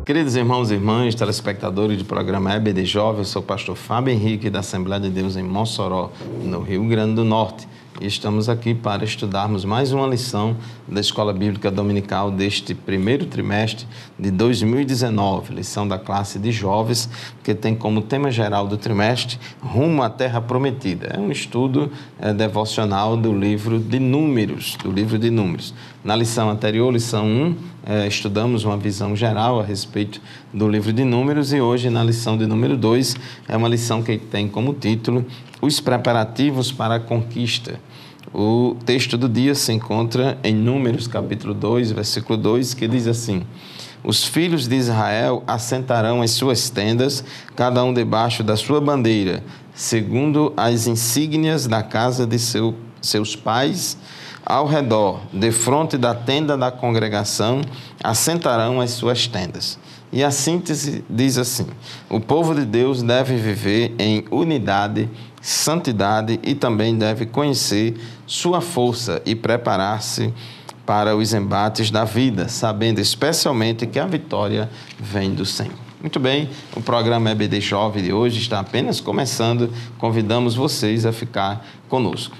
Queridos irmãos e irmãs, telespectadores do programa EBD Jovem, eu sou o pastor Fábio Henrique da Assembleia de Deus em Mossoró, no Rio Grande do Norte. E estamos aqui para estudarmos mais uma lição da Escola Bíblica Dominical deste primeiro trimestre de 2019, lição da classe de jovens, que tem como tema geral do trimestre Rumo à Terra Prometida. É um estudo devocional do livro de Números, Na lição anterior, lição 1, estudamos uma visão geral a respeito do livro de Números e hoje, na lição de número 2, é uma lição que tem como título Os Preparativos para a Conquista. O texto do dia se encontra em Números, capítulo 2, versículo 2, que diz assim: Os filhos de Israel assentarão as suas tendas, cada um debaixo da sua bandeira, segundo as insígnias da casa de seus pais, ao redor, defronte da tenda da congregação, assentarão as suas tendas. E a síntese diz assim: o povo de Deus deve viver em unidade, santidade e também deve conhecer sua força e preparar-se para os embates da vida, sabendo especialmente que a vitória vem do Senhor. Muito bem, o programa EBD Jovem de hoje está apenas começando. Convidamos vocês a ficar conosco.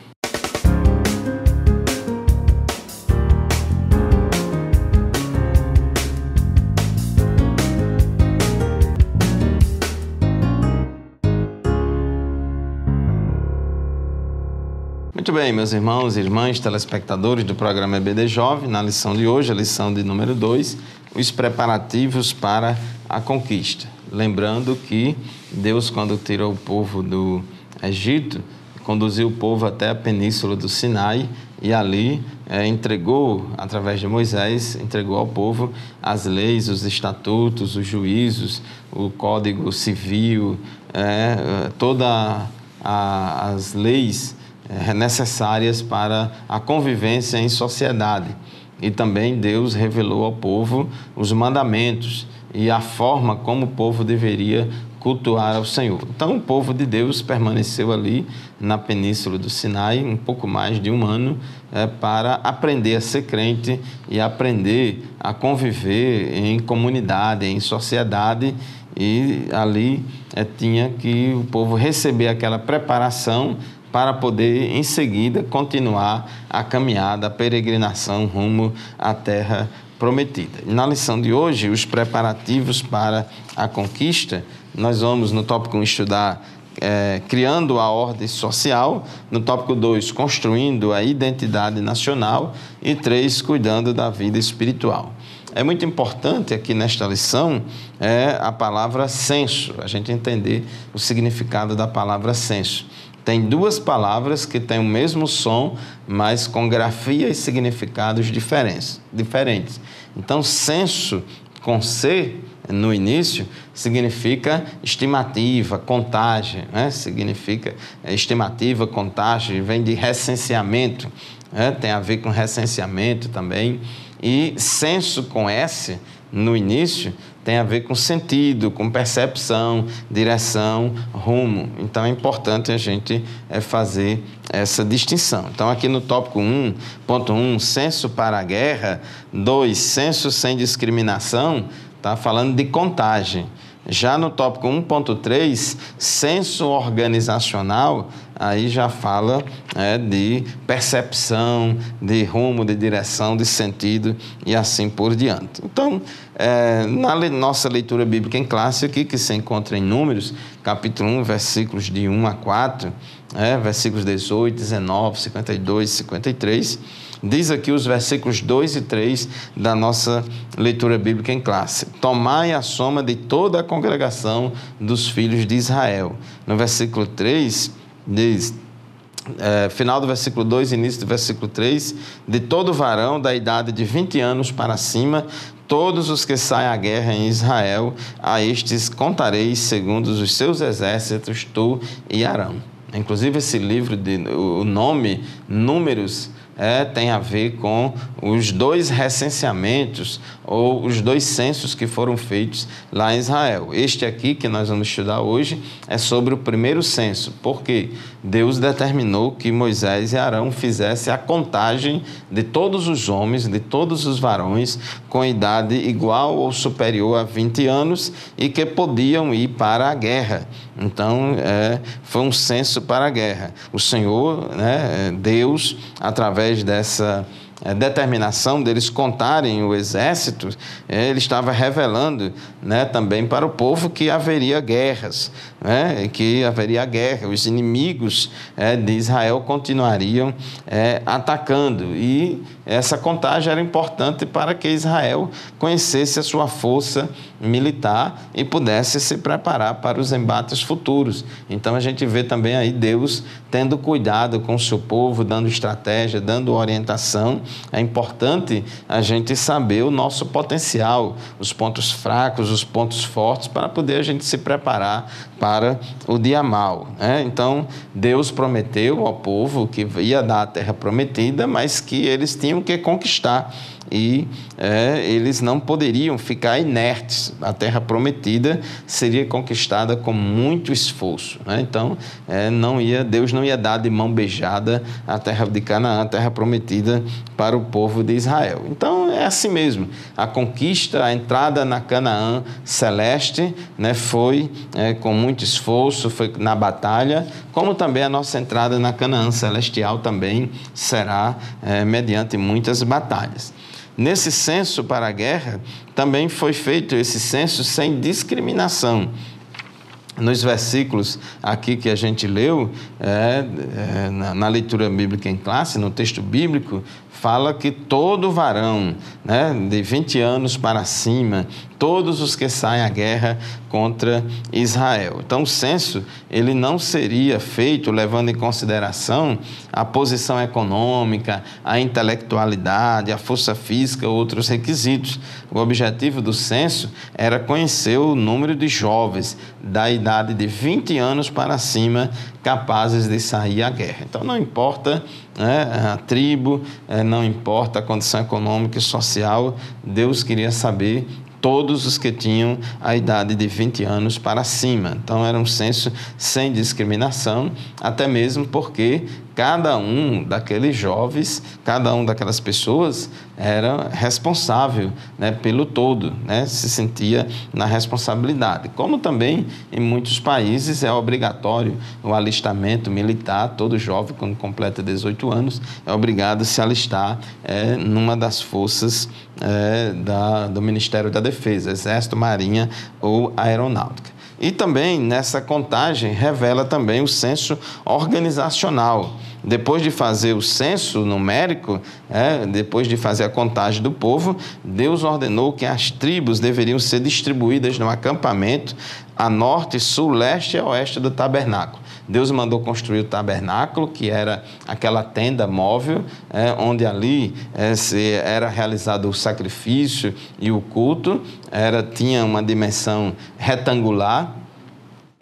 Muito bem, meus irmãos e irmãs, telespectadores do programa EBD Jovem, na lição de hoje, a lição de número 2, os preparativos para a conquista. Lembrando que Deus, quando tirou o povo do Egito, conduziu o povo até a península do Sinai e ali entregou, através de Moisés, entregou ao povo as leis, os estatutos, os juízos, o código civil, todas as leis necessárias para a convivência em sociedade. E também Deus revelou ao povo os mandamentos e a forma como o povo deveria cultuar ao Senhor. Então o povo de Deus permaneceu ali na península do Sinai um pouco mais de um ano para aprender a ser crente e aprender a conviver em comunidade, em sociedade. E ali tinha que o povo receber aquela preparação para poder, em seguida, continuar a caminhada, a peregrinação rumo à Terra Prometida. Na lição de hoje, os preparativos para a conquista, nós vamos, no tópico 1, estudar criando a ordem social, no tópico 2, construindo a identidade nacional e 3, cuidando da vida espiritual. É muito importante aqui nesta lição a palavra censo, a gente entender o significado da palavra censo. Tem duas palavras que têm o mesmo som, mas com grafia e significados diferentes. Então, censo, com C no início, significa estimativa, contagem, significa estimativa, contagem, vem de recenseamento, tem a ver com recenseamento também. E censo com S no início tem a ver com sentido, com percepção, direção, rumo. Então, é importante a gente fazer essa distinção. Então, aqui no tópico 1.1, censo para a guerra. 2, censo sem discriminação, está falando de contagem. Já no tópico 1.3, censo organizacional, aí já fala de percepção, de rumo, de direção, de sentido e assim por diante. Então, na nossa leitura bíblica em classe aqui, que se encontra em Números, capítulo 1, versículos de 1 a 4, versículos 18, 19, 52, 53, diz aqui os versículos 2 e 3 da nossa leitura bíblica em classe. Tomai a soma de toda a congregação dos filhos de Israel. No versículo 3, diz, final do versículo 2, início do versículo 3, de todo varão da idade de 20 anos para cima, todos os que saem à guerra em Israel, a estes contareis segundo os seus exércitos, tu e Arão. Inclusive esse livro, o nome Números, tem a ver com os 2 recenseamentos ou os 2 censos que foram feitos lá em Israel. Este aqui que nós vamos estudar hoje é sobre o primeiro censo, porque Deus determinou que Moisés e Arão fizessem a contagem de todos os homens, de todos os varões com idade igual ou superior a 20 anos e que podiam ir para a guerra. Então, foi um censo para a guerra. O Senhor, Deus, através dessa determinação deles contarem o exército, ele estava revelando, também para o povo que haveria guerras, que haveria guerra, os inimigos de Israel continuariam atacando, e essa contagem era importante para que Israel conhecesse a sua força militar e pudesse se preparar para os embates futuros. Então a gente vê também aí Deus tendo cuidado com o seu povo, dando estratégia, dando orientação. É importante a gente saber o nosso potencial, os pontos fracos, os pontos fortes, para poder a gente se preparar para o dia mau. Então, Deus prometeu ao povo que ia dar a terra prometida, mas que eles tinham que conquistar. E eles não poderiam ficar inertes. A terra prometida seria conquistada com muito esforço. Então, Deus não ia dar de mão beijada a terra de Canaã, a terra prometida para o povo de Israel. Então, é assim mesmo. A conquista, a entrada na Canaã celeste, foi com muito esforço, foi na batalha, como também a nossa entrada na Canaã celestial também será mediante muitas batalhas. Nesse censo para a guerra, também foi feito esse censo sem discriminação. Nos versículos aqui que a gente leu, na leitura bíblica em classe, no texto bíblico, fala que todo varão, de 20 anos para cima, todos os que saem à guerra contra Israel. Então, o censo, ele não seria feito levando em consideração a posição econômica, a intelectualidade, a força física, outros requisitos. O objetivo do censo era conhecer o número de jovens da idade de 20 anos para cima capazes de sair à guerra. Então, não importa a tribo, não importa a condição econômica e social, Deus queria saber todos os que tinham a idade de 20 anos para cima. Então, era um censo sem discriminação, até mesmo porque cada um daqueles jovens, cada um daquelas pessoas era responsável, pelo todo, se sentia na responsabilidade. Como também em muitos países é obrigatório o alistamento militar, todo jovem quando completa 18 anos é obrigado a se alistar numa das forças do Ministério da Defesa, Exército, Marinha ou Aeronáutica. E também nessa contagem revela também o censo organizacional. Depois de fazer o censo numérico, depois de fazer a contagem do povo, Deus ordenou que as tribos deveriam ser distribuídas no acampamento a norte, sul, leste e oeste do tabernáculo. Deus mandou construir o tabernáculo, que era aquela tenda móvel, onde ali era realizado o sacrifício e o culto, tinha uma dimensão retangular,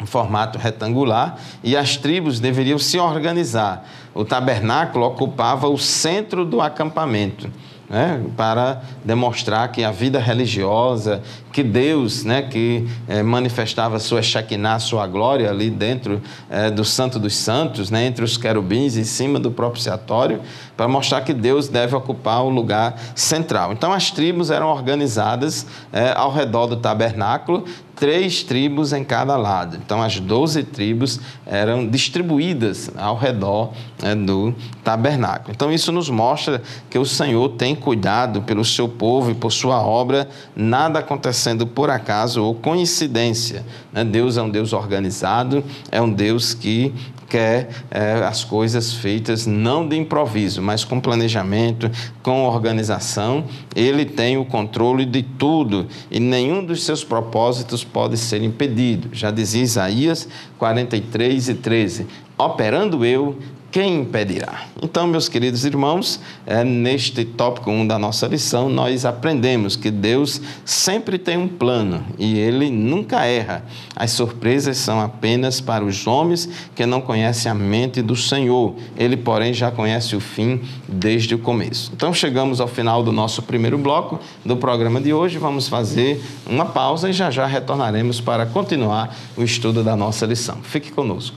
um formato retangular, e as tribos deveriam se organizar. O tabernáculo ocupava o centro do acampamento, para demonstrar que a vida religiosa, que Deus, que manifestava sua Shekinah, sua glória ali dentro do Santo dos Santos, entre os querubins, em cima do propiciatório, para mostrar que Deus deve ocupar o lugar central. Então, as tribos eram organizadas ao redor do tabernáculo, 3 tribos em cada lado. Então, as 12 tribos eram distribuídas ao redor do tabernáculo. Então, isso nos mostra que o Senhor tem cuidado pelo seu povo e por sua obra, nada acontecendo por acaso ou coincidência. Deus é um Deus organizado, é um Deus que quer as coisas feitas não de improviso, mas com planejamento, com organização. Ele tem o controle de tudo e nenhum dos seus propósitos pode ser impedido. Já dizia Isaías 43:13, operando eu, quem impedirá? Então, meus queridos irmãos, neste tópico 1 da nossa lição, nós aprendemos que Deus sempre tem um plano e Ele nunca erra. As surpresas são apenas para os homens que não conhecem a mente do Senhor. Ele, porém, já conhece o fim desde o começo. Então, chegamos ao final do nosso primeiro bloco do programa de hoje. Vamos fazer uma pausa e já retornaremos para continuar o estudo da nossa lição. Fique conosco.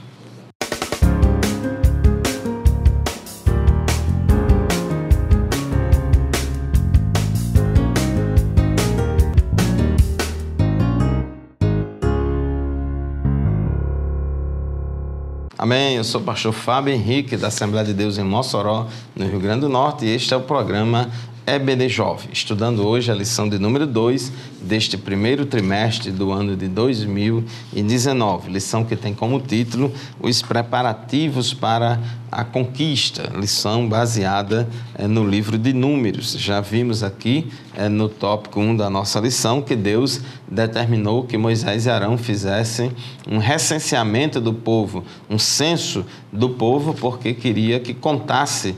Amém, eu sou o pastor Fábio Henrique, da Assembleia de Deus em Mossoró, no Rio Grande do Norte, e este é o programa EBD Jovem, estudando hoje a lição de número 2 deste primeiro trimestre do ano de 2019, lição que tem como título Os Preparativos para a Conquista, lição baseada no livro de Números. Já vimos aqui no tópico 1 da nossa lição que Deus determinou que Moisés e Arão fizessem um recenseamento do povo, um censo do povo, porque queria que contasse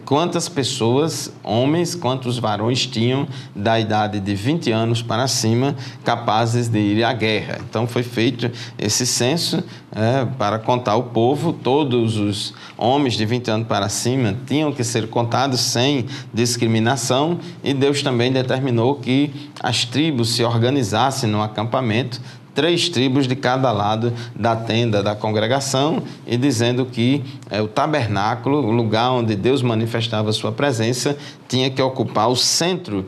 quantas pessoas, homens, quantos varões tinham da idade de 20 anos para cima capazes de ir à guerra. Então foi feito esse censo para contar o povo. Todos os homens de 20 anos para cima tinham que ser contados sem discriminação, e Deus também determinou que as tribos se organizassem no acampamento, 3 tribos de cada lado da tenda da congregação, e dizendo que o tabernáculo, o lugar onde Deus manifestava a sua presença, tinha que ocupar o centro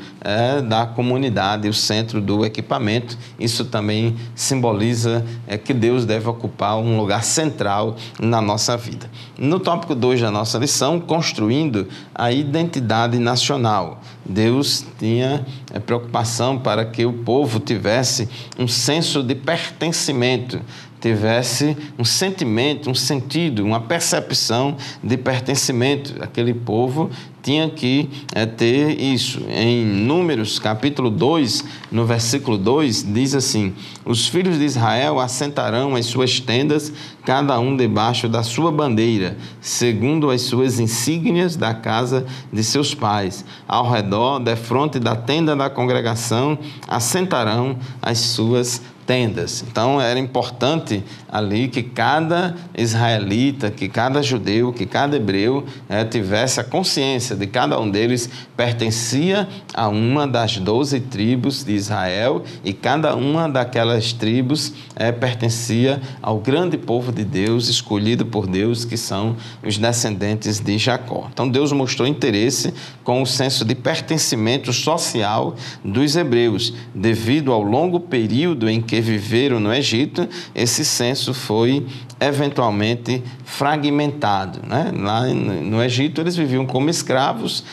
da comunidade, o centro do equipamento. Isso também simboliza que Deus deve ocupar um lugar central na nossa vida. No tópico 2 da nossa lição, construindo a identidade nacional. Deus tinha preocupação para que o povo tivesse um senso de pertencimento, tivesse um sentimento, um sentido, uma percepção de pertencimento. Aquele povo tinha que ter isso. Em Números, capítulo 2, no versículo 2, diz assim: os filhos de Israel assentarão as suas tendas, cada um debaixo da sua bandeira, segundo as suas insígnias da casa de seus pais. Ao redor, defronte da tenda da congregação, assentarão as suas tendas. Então era importante ali que cada israelita, que cada judeu, que cada hebreu tivesse a consciência de cada um deles pertencia a uma das 12 tribos de Israel, e cada uma daquelas tribos pertencia ao grande povo de Deus, escolhido por Deus, que são os descendentes de Jacó. Então Deus mostrou interesse com o senso de pertencimento social dos hebreus. Devido ao longo período em que viveram no Egito, esse censo foi eventualmente fragmentado, né? Lá no Egito eles viviam como escravos,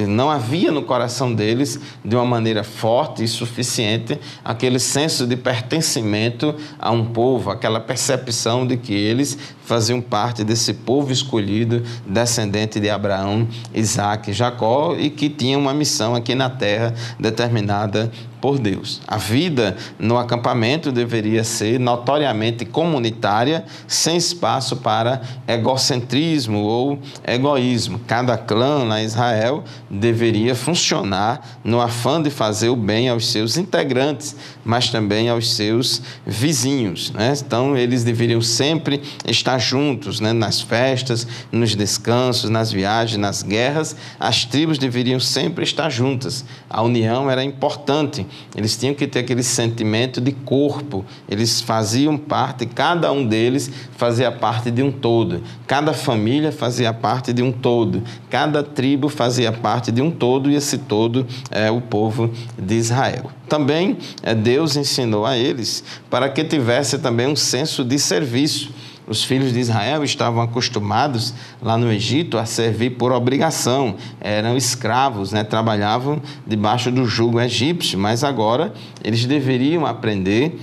não havia no coração deles, de uma maneira forte e suficiente, aquele senso de pertencimento a um povo, aquela percepção de que eles faziam parte desse povo escolhido, descendente de Abraão, Isaac e Jacó, e que tinha uma missão aqui na terra determinada por Deus. A vida no acampamento deveria ser notoriamente comunitária, sem espaço para egocentrismo ou egoísmo. Cada clã na Israel deveria funcionar no afã de fazer o bem aos seus integrantes, mas também aos seus vizinhos, né? Então, eles deveriam sempre estar juntos, né? Nas festas, nos descansos, nas viagens, nas guerras. As tribos deveriam sempre estar juntas. A união era importante. Eles tinham que ter aquele sentimento de corpo. Eles faziam parte, cada um deles fazia parte de um todo. Cada família fazia parte de um todo. Cada tribo fazia parte de um todo, e esse todo é o povo de Israel. Também Deus ensinou a eles para que tivesse também um senso de serviço. Os filhos de Israel estavam acostumados lá no Egito a servir por obrigação, eram escravos, né? Trabalhavam debaixo do jugo egípcio, mas agora eles deveriam aprender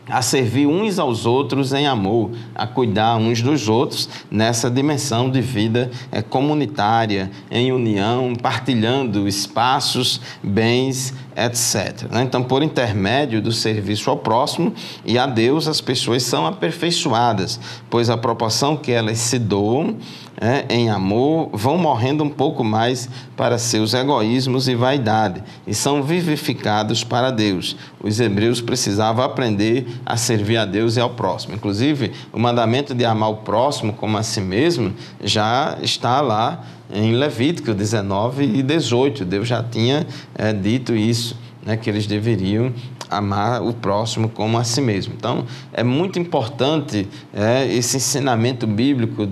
a servir uns aos outros em amor, a cuidar uns dos outros nessa dimensão de vida comunitária, em união, partilhando espaços, bens etc. Então, por intermédio do serviço ao próximo e a Deus, as pessoas são aperfeiçoadas, pois a proporção que elas se doam em amor, vão morrendo um pouco mais para seus egoísmos e vaidade, e são vivificados para Deus. Os hebreus precisavam aprender a servir a Deus e ao próximo. Inclusive, o mandamento de amar o próximo como a si mesmo já está lá em Levítico 19 e 18. Deus já tinha dito isso, que eles deveriam amar o próximo como a si mesmo. Então, é muito importante esse ensinamento bíblico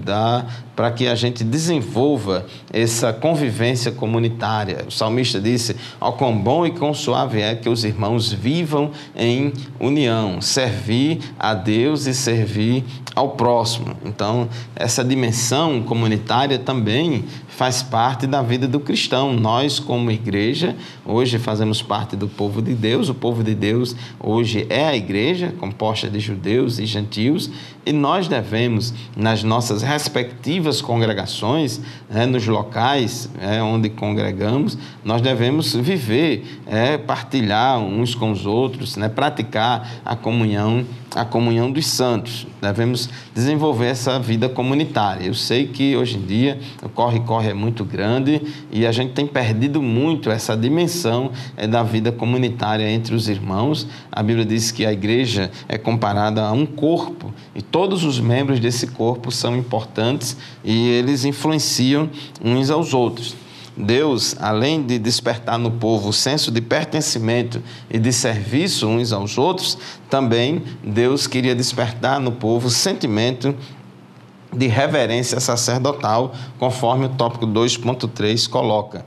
para que a gente desenvolva essa convivência comunitária. O salmista disse: ó, quão bom e quão suave é que os irmãos vivam em união, servir a Deus e servir ao próximo. Então, essa dimensão comunitária também faz parte da vida do cristão. Nós, como igreja, hoje fazemos parte do povo de Deus. O povo de Deus hoje é a igreja, composta de judeus e gentios, e nós devemos, nas nossas respectivas congregações, nos locais onde congregamos, nós devemos viver, partilhar uns com os outros, praticar a comunhão dos santos. Devemos desenvolver essa vida comunitária. Eu sei que hoje em dia o corre-corre é muito grande e a gente tem perdido muito essa dimensão da vida comunitária entre os irmãos. A Bíblia diz que a igreja é comparada a um corpo e todos os membros desse corpo são importantes e eles influenciam uns aos outros. Deus, além de despertar no povo o senso de pertencimento e de serviço uns aos outros, também Deus queria despertar no povo o sentimento de reverência sacerdotal, conforme o tópico 2.3 coloca.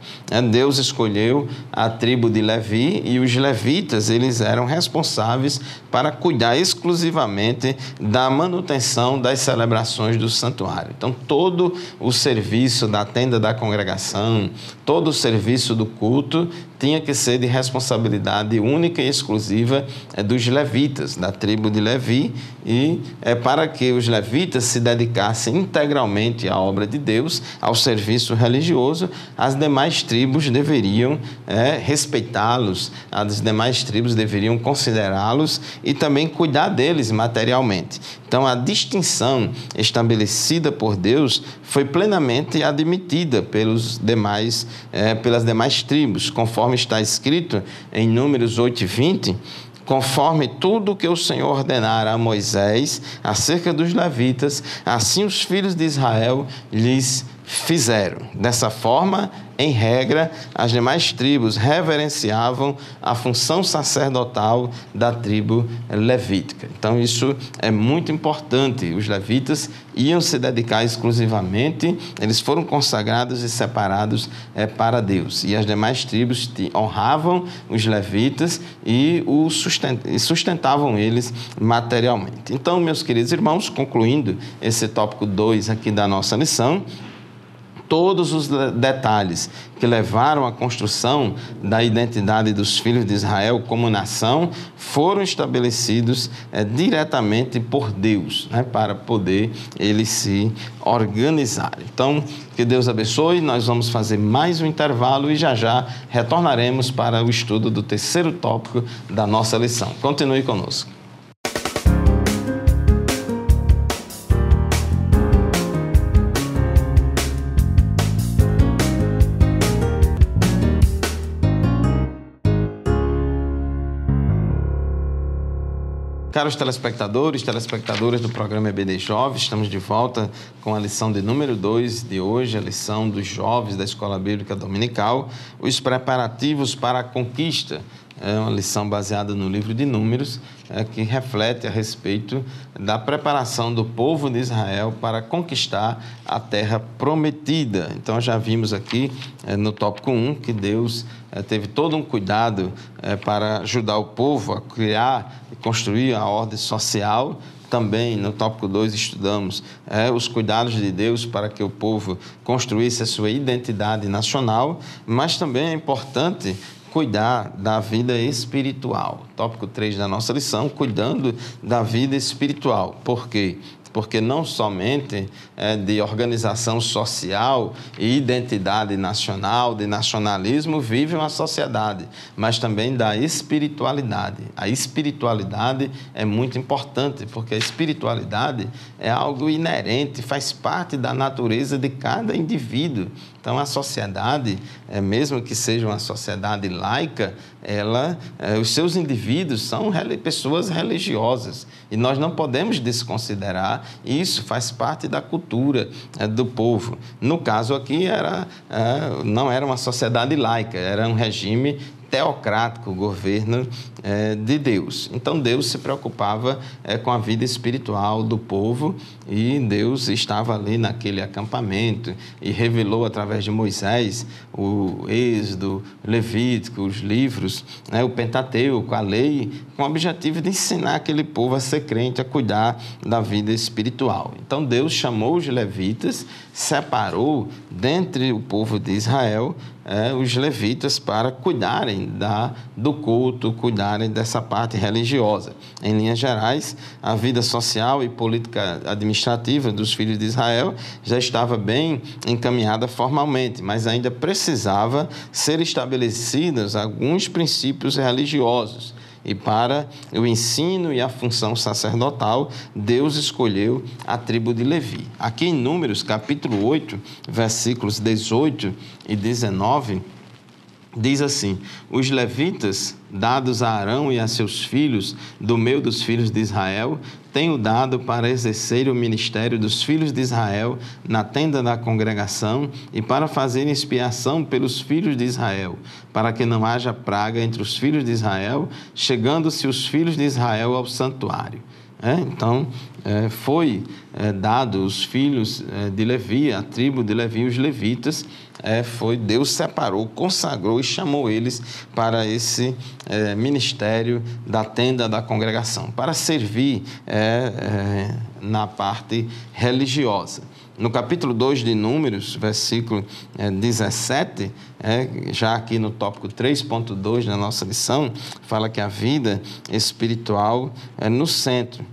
Deus escolheu a tribo de Levi e os levitas, eles eram responsáveis para cuidar exclusivamente da manutenção das celebrações do santuário. Então, todo o serviço da tenda da congregação, todo o serviço do culto tinha que ser de responsabilidade única e exclusiva dos levitas, da tribo de Levi, e para que os levitas se dedicassem integralmente à obra de Deus, ao serviço religioso, as demais tribos deveriam respeitá-los, as demais tribos deveriam considerá-los e também cuidar deles materialmente. Então, a distinção estabelecida por Deus foi plenamente admitida pelas demais tribos, conforme está escrito em Números 8:20, conforme tudo que o Senhor ordenara a Moisés acerca dos levitas, assim os filhos de Israel lhes fizeram. Dessa forma, em regra, as demais tribos reverenciavam a função sacerdotal da tribo levítica. Então, isso é muito importante. Os levitas iam se dedicar exclusivamente, eles foram consagrados e separados para Deus. E as demais tribos honravam os levitas e sustentavam eles materialmente. Então, meus queridos irmãos, concluindo esse tópico 2 aqui da nossa lição, todos os detalhes que levaram à construção da identidade dos filhos de Israel como nação foram estabelecidos diretamente por Deus, para poder eles se organizarem. Então, que Deus abençoe. Nós vamos fazer mais um intervalo e já retornaremos para o estudo do terceiro tópico da nossa lição. Continue conosco. Caros telespectadoras do programa EBD Jovem, estamos de volta com a lição de número 2 de hoje, a lição dos jovens da Escola Bíblica Dominical, os preparativos para a conquista. É uma lição baseada no livro de Números, que reflete a respeito da preparação do povo de Israel para conquistar a terra prometida. Então, já vimos aqui no tópico 1 que Deus teve todo um cuidado para ajudar o povo a criar e construir a ordem social. Também, no tópico 2, estudamos os cuidados de Deus para que o povo construísse a sua identidade nacional, mas também é importante cuidar da vida espiritual. Tópico 3 da nossa lição, cuidando da vida espiritual. Por quê? porque não somente de organização social e identidade nacional, de nacionalismo, vive uma sociedade, mas também da espiritualidade. A espiritualidade é muito importante, porque a espiritualidade é algo inerente, faz parte da natureza de cada indivíduo. Então, a sociedade, mesmo que seja uma sociedade laica, os seus indivíduos são pessoas religiosas e nós não podemos desconsiderar isso, faz parte da cultura do povo. No caso aqui, não era uma sociedade laica, era um regime teocrático, o governo de Deus. Então, Deus se preocupava com a vida espiritual do povo e Deus estava ali naquele acampamento e revelou através de Moisés o Êxodo, Levítico, os livros, o Pentateuco, a lei, com o objetivo de ensinar aquele povo a ser crente, a cuidar da vida espiritual. Então, Deus chamou os levitas, separou dentre o povo de Israel os levitas para cuidarem do culto, cuidarem dessa parte religiosa. Em linhas gerais, a vida social e política administrativa dos filhos de Israel já estava bem encaminhada formalmente, mas ainda precisava ser estabelecidos alguns princípios religiosos. E para o ensino e a função sacerdotal, Deus escolheu a tribo de Levi. Aqui em Números, capítulo 8, versículos 18 e 19, diz assim: os levitas, dados a Arão e a seus filhos, do meio dos filhos de Israel, tenho dado para exercer o ministério dos filhos de Israel na tenda da congregação e para fazer expiação pelos filhos de Israel, para que não haja praga entre os filhos de Israel, chegando-se os filhos de Israel ao santuário. Então, foi dado os filhos de Levi, a tribo de Levi, os levitas, Deus separou, consagrou e chamou eles para esse ministério da tenda da congregação, para servir na parte religiosa. No capítulo 2 de Números, versículo 17, já aqui no tópico 3.2 da nossa lição, fala que a vida espiritual é no centro.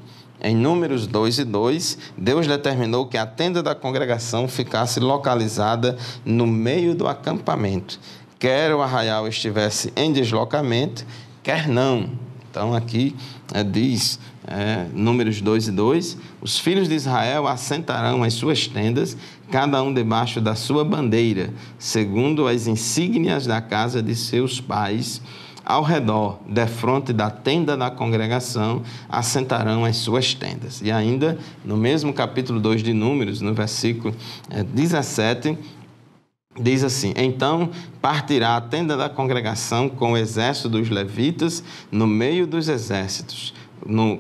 Em Números 2:2, Deus determinou que a tenda da congregação ficasse localizada no meio do acampamento, quer o arraial estivesse em deslocamento, quer não. Então, aqui diz, Números 2:2, os filhos de Israel assentarão as suas tendas, cada um debaixo da sua bandeira, segundo as insígnias da casa de seus pais. Ao redor, defronte da tenda da congregação, assentarão as suas tendas. E ainda, no mesmo capítulo 2 de Números, no versículo 17, diz assim: então partirá a tenda da congregação com o exército dos levitas no meio dos exércitos.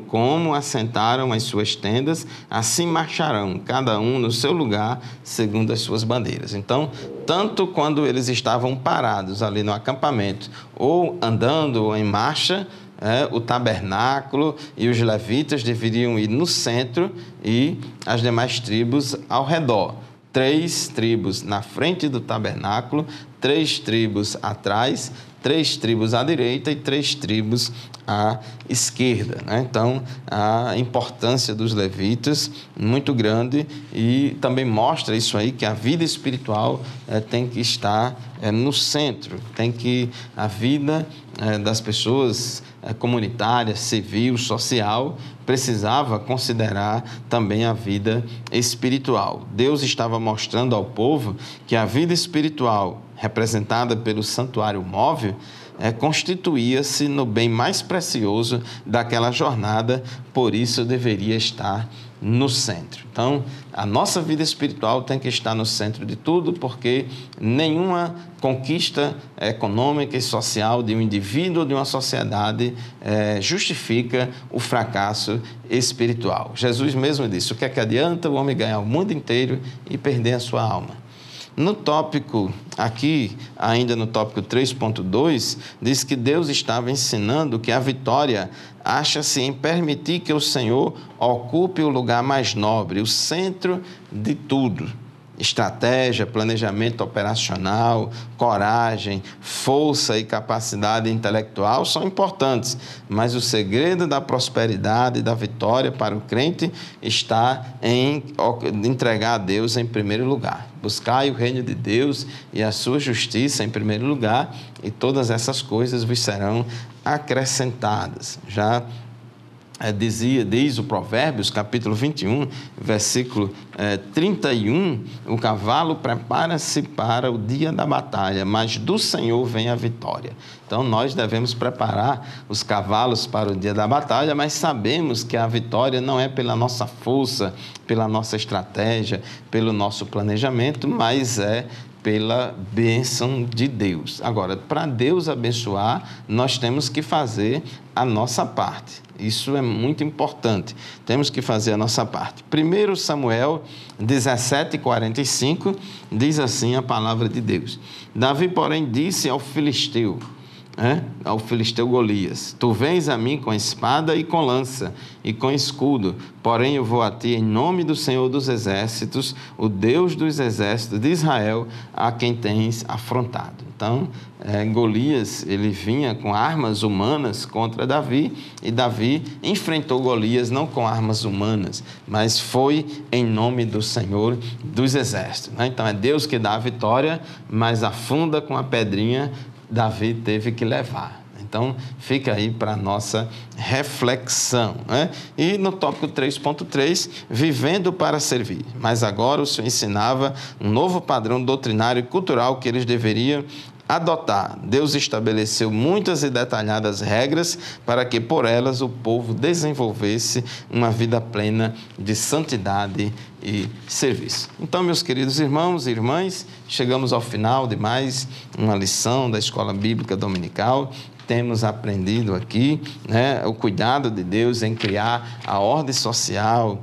Como assentaram as suas tendas, assim marcharão, cada um no seu lugar, segundo as suas bandeiras. Então, tanto quando eles estavam parados ali no acampamento, ou andando ou em marcha, o tabernáculo e os levitas deveriam ir no centro e as demais tribos ao redor. 3 tribos na frente do tabernáculo, 3 tribos atrás, 3 tribos à direita e 3 tribos à esquerda. Então, a importância dos levitas muito grande e também mostra isso aí, que a vida espiritual tem que estar no centro, a vida das pessoas comunitária, civil, social, precisava considerar também a vida espiritual. Deus estava mostrando ao povo que a vida espiritual, representada pelo santuário móvel, constituía-se no bem mais precioso daquela jornada, por isso deveria estar no centro. Então, a nossa vida espiritual tem que estar no centro de tudo, porque nenhuma conquista econômica e social de um indivíduo ou de uma sociedade justifica o fracasso espiritual. Jesus mesmo disse: o que é que adianta o homem ganhar o mundo inteiro e perder a sua alma? No tópico, aqui, ainda no tópico 3.2, diz que Deus estava ensinando que a vitória acha-se em permitir que o Senhor ocupe o lugar mais nobre, o centro de tudo. estratégia, planejamento operacional, coragem, força e capacidade intelectual são importantes, mas o segredo da prosperidade e da vitória para o crente está em entregar a Deus em primeiro lugar. Buscai o reino de Deus e a sua justiça em primeiro lugar, e todas essas coisas vos serão acrescentadas. Já diz o Provérbios, capítulo 21, versículo 31, o cavalo prepara-se para o dia da batalha, mas do Senhor vem a vitória. Então, nós devemos preparar os cavalos para o dia da batalha, mas sabemos que a vitória não é pela nossa força, pela nossa estratégia, pelo nosso planejamento, mas é pela bênção de Deus. Agora, para Deus abençoar, nós temos que fazer a nossa parte. Isso é muito importante. Temos que fazer a nossa parte. 1 Samuel 17:45 diz assim a palavra de Deus. Davi, porém, disse ao filisteu Golias: Tu vens a mim com espada e com lança e com escudo, porém eu vou a ti em nome do Senhor dos Exércitos, o Deus dos Exércitos de Israel, a quem tens afrontado. Então, Golias, ele vinha com armas humanas contra Davi, e Davi enfrentou Golias não com armas humanas, mas foi em nome do Senhor dos Exércitos. Então, é Deus que dá a vitória, mas afunda com a pedrinha Davi teve que levar. Então, fica aí para a nossa reflexão. E no tópico 3.3, vivendo para servir. Mas agora o Senhor ensinava um novo padrão doutrinário e cultural que eles deveriam adotar. Deus estabeleceu muitas e detalhadas regras para que por elas o povo desenvolvesse uma vida plena de santidade e serviço. Então, meus queridos irmãos e irmãs, chegamos ao final de mais uma lição da Escola Bíblica Dominical. Temos aprendido aqui o cuidado de Deus em criar a ordem social,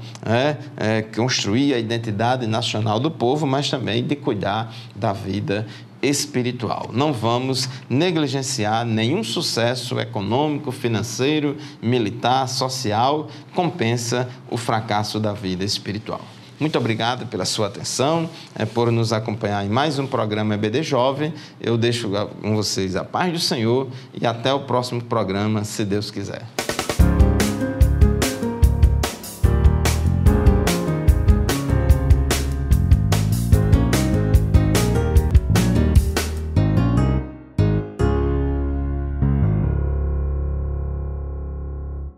construir a identidade nacional do povo, mas também de cuidar da vida espiritual. Não vamos negligenciar nenhum sucesso econômico, financeiro, militar, social, compensa o fracasso da vida espiritual. Muito obrigado pela sua atenção, por nos acompanhar em mais um programa EBD Jovem. Eu deixo com vocês a paz do Senhor e até o próximo programa, se Deus quiser.